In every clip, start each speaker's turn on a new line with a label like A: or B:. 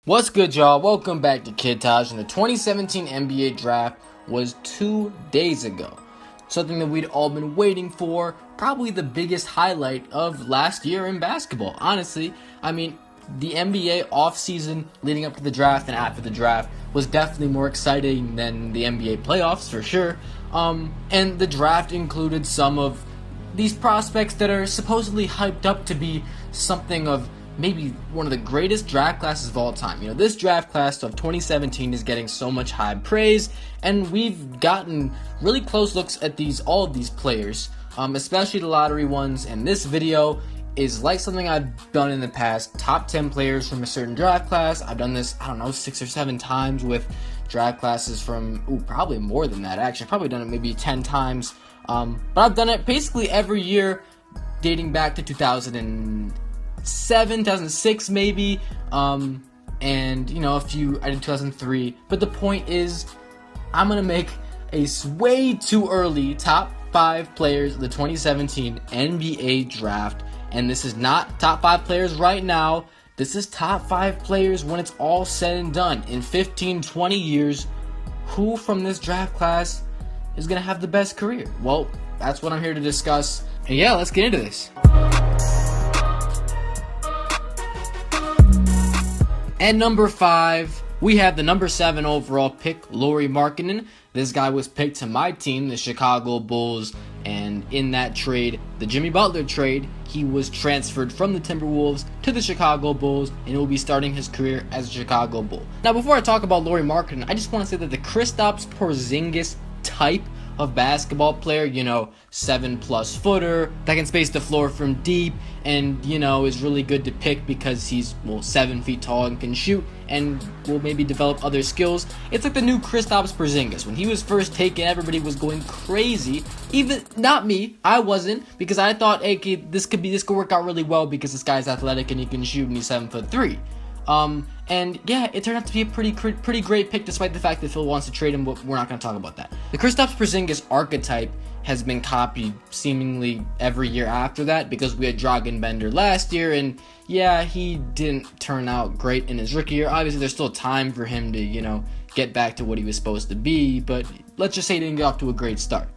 A: What's good, y'all? Welcome back to Kid Taj, and the 2017 NBA Draft was 2 days ago. Something that we'd all been waiting for, probably the biggest highlight of last year in basketball. Honestly, the NBA offseason leading up to the draft and after the draft was definitely more exciting than the NBA playoffs, for sure. And the draft included some of these prospects that are supposedly hyped up to be something of maybe one of the greatest draft classes of all time. This draft class of 2017 is getting so much high praise, and we've gotten really close looks at all of these players, especially the lottery ones, and this video is like something I've done in the past. Top 10 players from a certain draft class. I've done this, 6 or 7 times with draft classes from, probably more than that, actually. I've probably done it maybe 10 times, but I've done it basically every year dating back to 2007, 2006 maybe, and a few, I did 2003, but the point is, I'm gonna make a way too early top 5 players of the 2017 NBA Draft, and this is not top 5 players right now, this is top 5 players when it's all said and done. In 15, 20 years, who from this draft class is gonna have the best career? Well, that's what I'm here to discuss, and yeah, let's get into this. At number 5, we have the number 7 overall pick, Lauri Markkanen. This guy was picked to my team, the Chicago Bulls, and in that trade, the Jimmy Butler trade, he was transferred from the Timberwolves to the Chicago Bulls, and will be starting his career as a Chicago Bull. Now, before I talk about Lauri Markkanen, I just want to say that the Kristaps Porzingis type of basketball player, 7+ footer that can space the floor from deep, and is really good to pick because he's 7 feet tall and can shoot and will maybe develop other skills. It's like the new Kristaps Porzingis. When he was first taken, everybody was going crazy. Even not me, I wasn't, because I thought, hey, this could work out really well because this guy's athletic and he can shoot and he's 7'3". And yeah, it turned out to be a pretty great pick, despite the fact that Phil wants to trade him, but we're not going to talk about that. The Kristaps Porzingis archetype has been copied seemingly every year after that, because we had Dragan Bender last year, and yeah, he didn't turn out great in his rookie year. Obviously, there's still time for him to, get back to what he was supposed to be, but let's just say he didn't get off to a great start.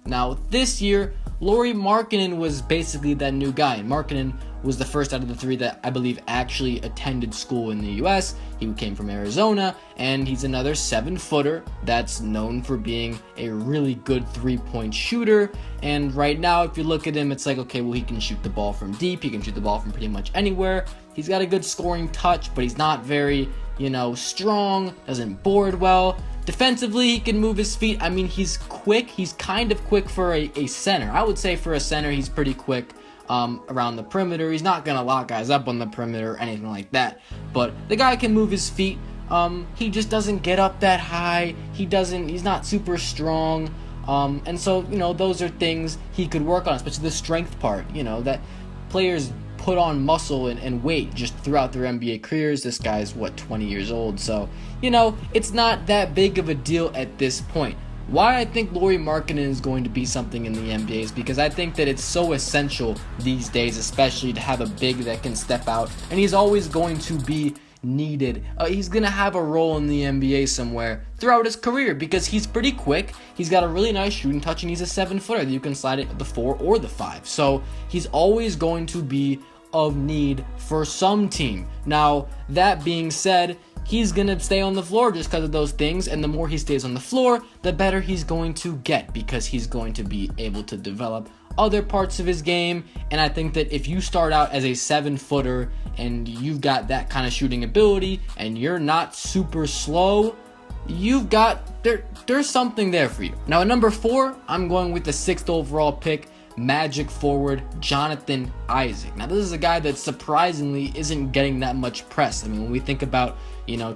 A: Now, this year, Lauri Markkanen was basically that new guy. Markkanen was the first out of the 3 that I believe actually attended school in the US. He came from Arizona, and he's another 7-footer that's known for being a really good 3-point shooter. And right now, if you look at him, it's like, okay, well, he can shoot the ball from deep. He can shoot the ball from pretty much anywhere. He's got a good scoring touch, but he's not very, strong, doesn't board well. Defensively, he can move his feet. He's quick. He's kind of quick for a center. I would say for a center, he's pretty quick around the perimeter. He's not going to lock guys up on the perimeter or anything like that. But the guy can move his feet. He just doesn't get up that high. He's not super strong. And so, those are things he could work on, especially the strength part. That players put on muscle and weight just throughout their NBA careers. This guy's 20 years old, so it's not that big of a deal at this point. Why I think Lauri Markkanen is going to be something in the NBA is because I think that it's so essential these days, especially to have a big that can step out, and he's always going to be needed. He's going to have a role in the NBA somewhere throughout his career because he's pretty quick. He's got a really nice shooting touch, and he's a 7-footer that you can slide it the 4 or the 5. So he's always going to be of need for some team. Now, that being said, he's going to stay on the floor just because of those things, and the more he stays on the floor, the better he's going to get because he's going to be able to develop other parts of his game. And I think that if you start out as a 7-footer and you've got that kind of shooting ability and you're not super slow, there's something there for you. Now at number 4, I'm going with the 6th overall pick, Magic forward Jonathan Isaac. Now this is a guy that surprisingly isn't getting that much press. When we think about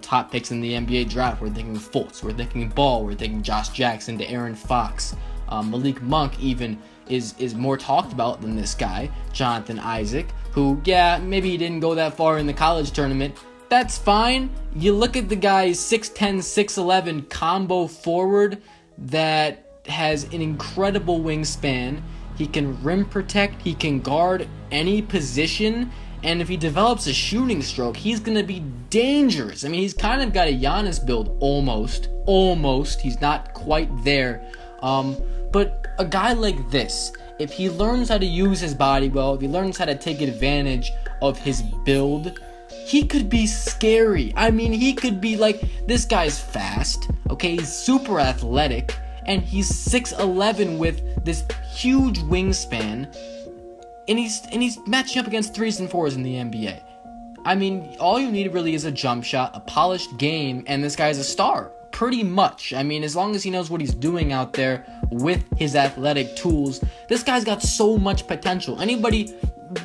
A: top picks in the NBA draft, we're thinking Fultz, we're thinking Ball, we're thinking Josh Jackson, De'Aaron Fox, Malik Monk even is more talked about than this guy, Jonathan Isaac, who, yeah, maybe he didn't go that far in the college tournament. That's fine. You look at the guy's 6'10", 6'11" combo forward that has an incredible wingspan. He can rim protect. He can guard any position. And if he develops a shooting stroke, he's going to be dangerous. I mean, he's kind of got a Giannis build, almost. He's not quite there. But a guy like this, if he learns how to use his body well, if he learns how to take advantage of his build, he could be scary. I mean, he could be like, this guy's fast, okay? He's super athletic, and he's 6'11" with this huge wingspan, and he's matching up against 3s and 4s in the NBA. I mean, all you need really is a jump shot, a polished game, and this guy's a star. Pretty much. I mean, as long as he knows what he's doing out there with his athletic tools, this guy's got so much potential.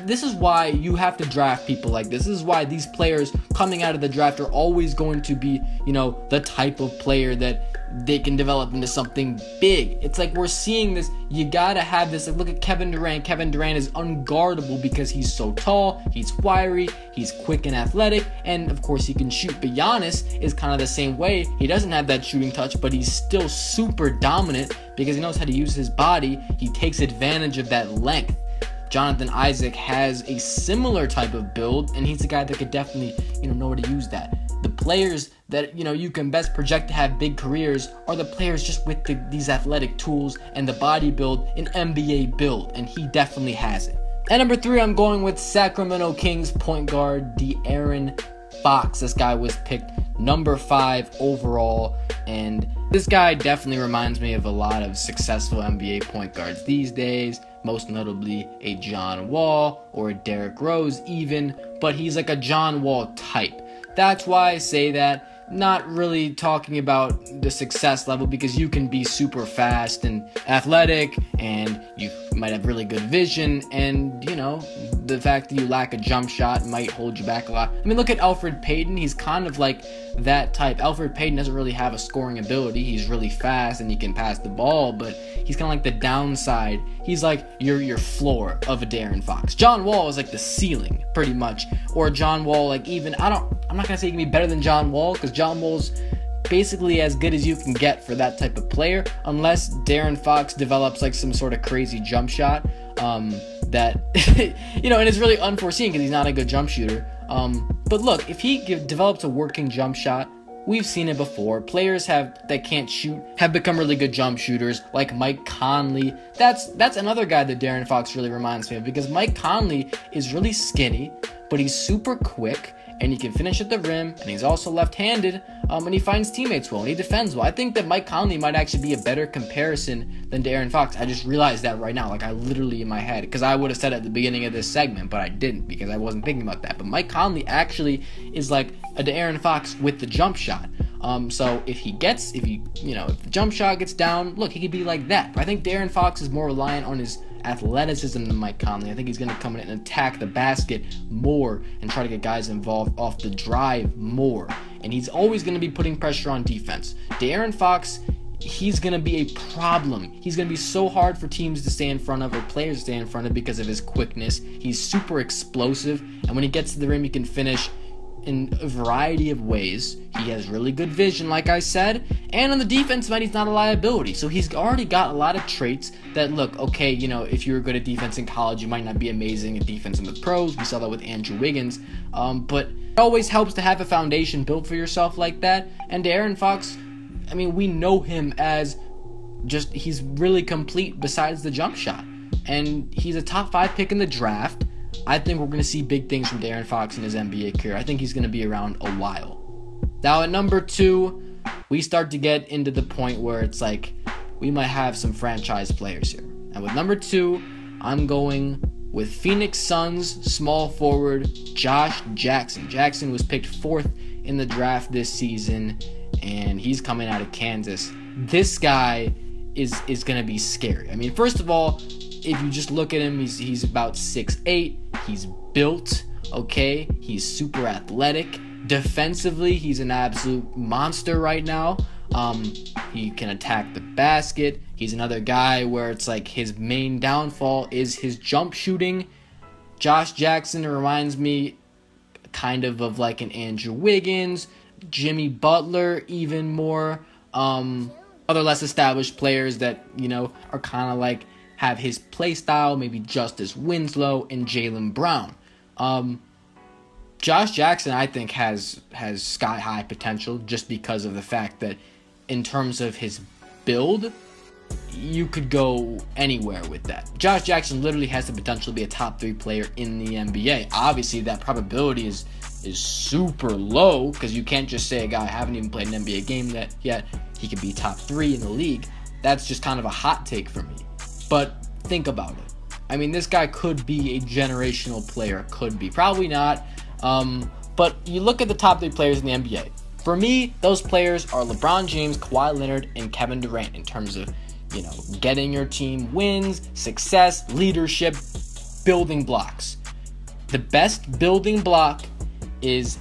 A: This is why you have to draft people like this. This is why these players coming out of the draft are always going to be, the type of player that they can develop into something big. It's like we're seeing this. You gotta have this. Like, look at Kevin Durant. Kevin Durant is unguardable because he's so tall, he's wiry, he's quick and athletic, and of course he can shoot. But Giannis is kind of the same way. He doesn't have that shooting touch, but he's still super dominant because he knows how to use his body. He takes advantage of that length. Jonathan Isaac has a similar type of build, and he's a guy that could definitely, know how to use that. The players that, you can best project to have big careers are the players just with these athletic tools and the body build, an NBA build, and he definitely has it. At number 3, I'm going with Sacramento Kings point guard De'Aaron Fox. This guy was picked number 5 overall, and this guy definitely reminds me of a lot of successful NBA point guards these days, most notably a John Wall or a Derrick Rose even, but he's like a John Wall type. That's why I say that. Not really talking about the success level, because you can be super fast and athletic and you might have really good vision, and the fact that you lack a jump shot might hold you back a lot. I mean, look at Elfrid Payton. He's kind of like that type. Elfrid Payton doesn't really have a scoring ability. He's really fast and he can pass the ball, but he's kind of like the downside. He's like your floor of a De'Aaron Fox. John Wall is like the ceiling, pretty much. Or John Wall, like even, I'm not gonna say he can be better than John Wall, because John Wall's basically as good as you can get for that type of player, unless De'Aaron Fox develops like some sort of crazy jump shot that and it's really unforeseen because he's not a good jump shooter. But look, if he develops a working jump shot, we've seen it before. Players that can't shoot have become really good jump shooters, like Mike Conley. That's another guy that De'Aaron Fox really reminds me of, because Mike Conley is really skinny, but he's super quick, and he can finish at the rim, and he's also left-handed, and he finds teammates well, and he defends well. I think that Mike Conley might actually be a better comparison than De'Aaron Fox. I just realized that right now, like I literally in my head, because I would have said it at the beginning of this segment, but I didn't, because I wasn't thinking about that. But Mike Conley actually is like a De'Aaron Fox with the jump shot. So if the jump shot gets down, look, he could be like that. But I think De'Aaron Fox is more reliant on his athleticism than Mike Conley. I think he's going to come in and attack the basket more and try to get guys involved off the drive more. And he's always going to be putting pressure on defense. De'Aaron Fox, he's going to be a problem. He's going to be so hard for teams to stay in front of, or players to stay in front of, because of his quickness. He's super explosive, and when he gets to the rim, he can finish in a variety of ways. He has really good vision, like I said, and on the defensive end, he's not a liability. So he's already got a lot of traits that, look, okay, if you were good at defense in college, you might not be amazing at defense in the pros. We saw that with Andrew Wiggins, but it always helps to have a foundation built for yourself like that. And De'Aaron Fox, I mean, we know him as just, he's really complete besides the jump shot, and he's a top 5 pick in the draft. I think we're going to see big things from De'Aaron Fox in his NBA career. I think he's going to be around a while. Now at number 2, we start to get into the point where it's like we might have some franchise players here. And with number 2, I'm going with Phoenix Suns small forward Josh Jackson. Jackson was picked 4th in the draft this season, and he's coming out of Kansas. This guy is going to be scary. I mean, first of all, if you just look at him, he's about 6'8". He's built, okay? He's super athletic. Defensively, he's an absolute monster right now. He can attack the basket. He's another guy where it's like his main downfall is his jump shooting. Josh Jackson reminds me kind of like an Andrew Wiggins, Jimmy Butler even more. Other less established players that, are kind of like have his play style, maybe Justice Winslow and Jaylen Brown. Josh Jackson, I think, has sky-high potential just because of the fact that in terms of his build, you could go anywhere with that. Josh Jackson literally has the potential to be a top 3 player in the NBA. Obviously, that probability is super low because you can't just say a guy haven't even played an NBA game yet, he could be top 3 in the league. That's just kind of a hot take for me. But think about it. I mean, this guy could be a generational player. Could be. Probably not. But you look at the top 3 players in the NBA. For me, those players are LeBron James, Kawhi Leonard, and Kevin Durant in terms of, getting your team wins, success, leadership, building blocks. The best building block is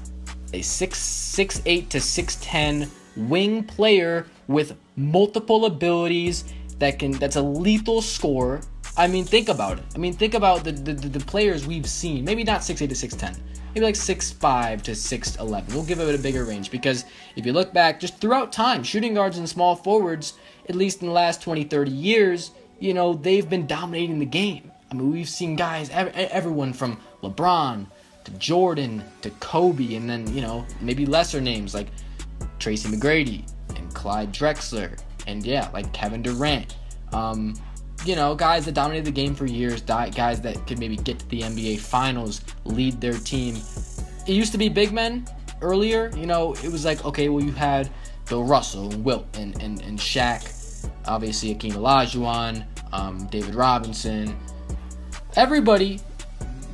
A: a 6'8" to 6'10" wing player with multiple abilities that's a lethal scorer. I mean, think about it. I mean, think about the players we've seen. Maybe not 6'8" to 6'10". Maybe like 6'5" to 6'11". We'll give it a bigger range because if you look back just throughout time, shooting guards and small forwards, at least in the last 20, 30 years, they've been dominating the game. I mean, we've seen guys, everyone from LeBron to Jordan to Kobe, and then, maybe lesser names like Tracy McGrady and Clyde Drexler and, like Kevin Durant. Guys that dominated the game for years, guys that could maybe get to the NBA Finals, lead their team. It used to be big men earlier. It was like, okay, well, you had Bill Russell and Wilt and Shaq, obviously Hakeem Olajuwon, David Robinson. Everybody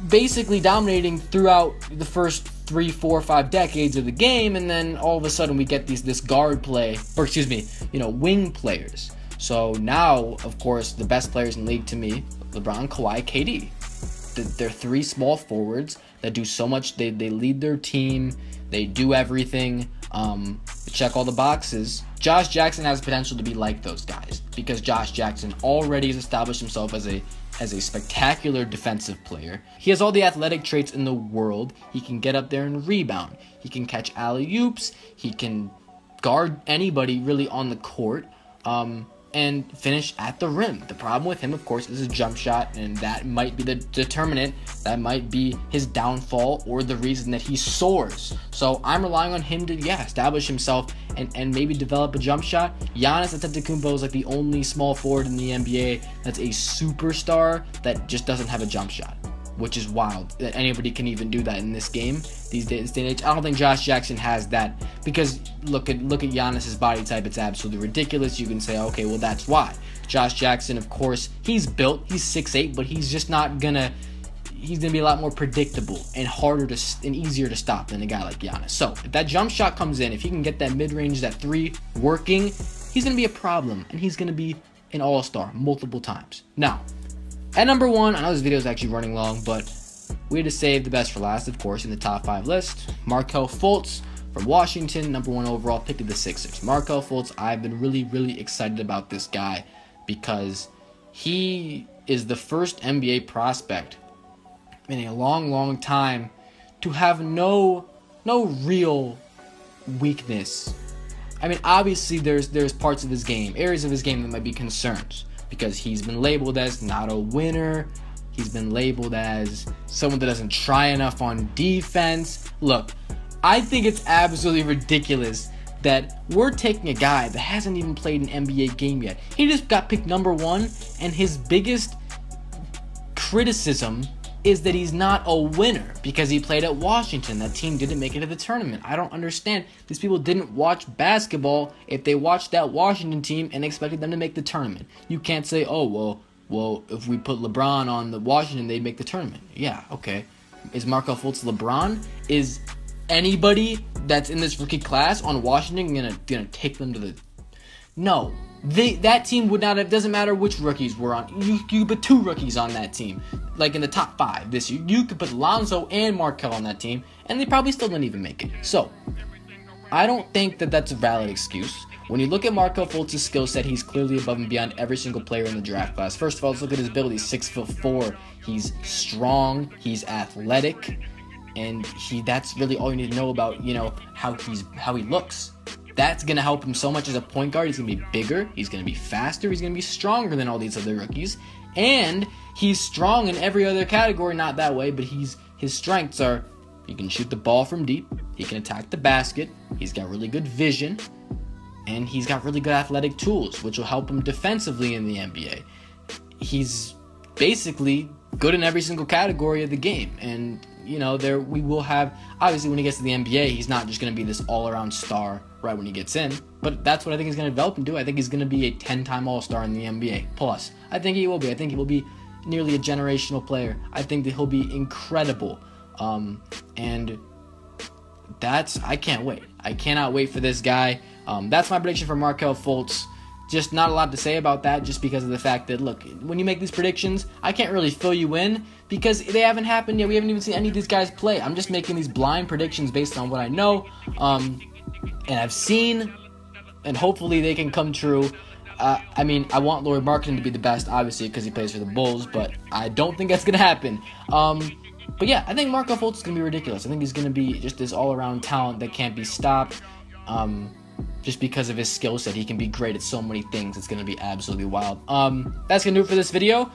A: basically dominating throughout the first 3, 4, 5 decades of the game, and then all of a sudden we get this guard play, or wing players. So now, of course, the best players in the league to me, LeBron, Kawhi, KD. They're 3 small forwards that do so much. They lead their team. They do everything. They check all the boxes. Josh Jackson has potential to be like those guys because Josh Jackson already has established himself as a spectacular defensive player. He has all the athletic traits in the world. He can get up there and rebound. He can catch alley-oops. He can guard anybody really on the court. And finish at the rim. The problem with him, of course, is his jump shot, and that might be the determinant. That might be his downfall or the reason that he soars. So I'm relying on him to, establish himself and maybe develop a jump shot. Giannis Antetokounmpo is like the only small forward in the NBA that's a superstar that just doesn't have a jump shot, which is wild that anybody can even do that in this game these days. This day and age. I don't think Josh Jackson has that because look at Giannis's body type. It's absolutely ridiculous. You can say, okay, well, that's why. Josh Jackson, of course, he's built. He's 6'8", but he's just not gonna. He's gonna be a lot more predictable and harder and easier to stop than a guy like Giannis. So if that jump shot comes in, if he can get that mid-range, that 3 working, he's gonna be a problem, and he's gonna be an all-star multiple times. Now, at number 1, I know this video is actually running long, but we had to save the best for last, of course, in the top 5 list. Markelle Fultz from Washington, number 1 overall pick of the Sixers. Markelle Fultz, I've been really, really excited about this guy because he is the first NBA prospect in a long, long time to have no real weakness. I mean, obviously, there's parts of his game, areas of his game that might be concerns, because he's been labeled as not a winner. He's been labeled as someone that doesn't try enough on defense. Look, I think it's absolutely ridiculous that we're taking a guy that hasn't even played an NBA game yet. He just got picked number 1, and his biggest criticism is that he's not a winner because he played at Washington. That team didn't make it to the tournament. I don't understand. These people didn't watch basketball if they watched that Washington team and expected them to make the tournament. You can't say, oh, well, if we put LeBron on the Washington, they'd make the tournament. Yeah, okay. Is Markelle Fultz LeBron? Is anybody that's in this rookie class on Washington gonna take them to the... No. That team would not have... Doesn't matter which rookies were on. You could put 2 rookies on that team. Like in the top 5 this year. You could put Lonzo and Markelle on that team, and they probably still didn't even make it. So, I don't think that that's a valid excuse. When you look at Markelle Fultz's skill set, he's clearly above and beyond every single player in the draft class. First of all, let's look at his build. He's 6'4". He's strong. He's athletic. And that's really all you need to know about, how he looks. That's going to help him so much as a point guard. He's going to be bigger. He's going to be faster. He's going to be stronger than all these other rookies. And he's strong in every other category. Not that way, but his strengths are He can shoot the ball from deep. He can attack the basket. He's got really good vision. And he's got really good athletic tools, which will help him defensively in the NBA. He's basically good in every single category of the game. And, you know, we will have, obviously when he gets to the NBA, he's not just going to be this all-around star right when he gets in. But that's what I think he's going to develop into. I think he's going to be a 10-time All-Star in the NBA. Plus, I think he will be. I think he will be nearly a generational player. I think that he'll be incredible. And I can't wait. I cannot wait for this guy. That's my prediction for Markelle Fultz. Just not a lot to say about that, just because of the fact that, look, when you make these predictions, I can't really fill you in because they haven't happened yet. We haven't even seen any of these guys play. I'm just making these blind predictions based on what I know, and I've seen, and hopefully they can come true. I mean, I want Lauri Markkanen to be the best, obviously, because he plays for the Bulls, but I don't think that's going to happen. But yeah, I think Markelle Fultz is going to be ridiculous. I think he's going to be just this all-around talent that can't be stopped. Just because of his skill set, he can be great at so many things. It's going to be absolutely wild. That's going to do it for this video.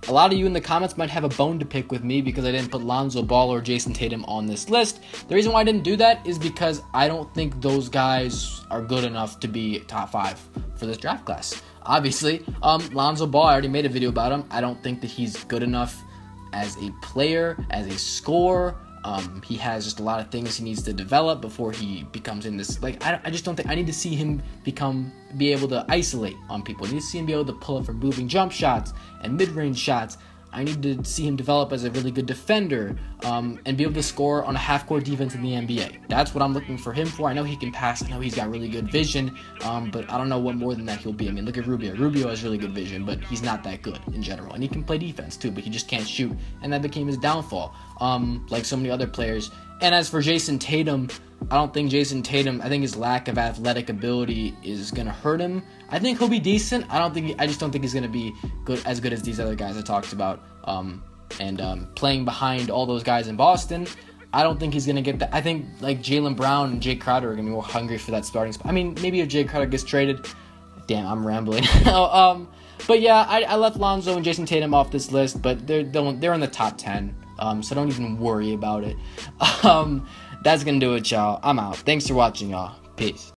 A: A lot of you in the comments might have a bone to pick with me because I didn't put Lonzo Ball or Jason Tatum on this list. The reason why I didn't do that is because I don't think those guys are good enough to be top 5 for this draft class. Obviously, Lonzo Ball, I already made a video about him. I don't think that he's good enough as a player, as a scorer. He has just a lot of things he needs to develop before he becomes in this. Like, I just don't think I need to see him be able to isolate on people. I need to see him be able to pull up for moving jump shots and mid-range shots. I need to see him develop as a really good defender, and be able to score on a half-court defense in the NBA. That's what I'm looking for him for. I know he can pass. I know he's got really good vision, but I don't know what more than that he'll be. I mean, look at Rubio. Rubio has really good vision, but he's not that good in general. And he can play defense too, but he just can't shoot, and that became his downfall, like so many other players. And as for Jason Tatum, I think his lack of athletic ability is going to hurt him. I think he'll be decent. I just don't think he's going to be as good as these other guys I talked about. Playing behind all those guys in Boston, I don't think he's going to get that. I think like Jaylen Brown and Jay Crowder are going to be more hungry for that starting spot. I mean, maybe if Jay Crowder gets traded. Damn, I'm rambling. But yeah, I left Lonzo and Jason Tatum off this list, but they're in the top 10. So don't even worry about it. That's going to do it, y'all. I'm out. Thanks for watching, y'all. Peace.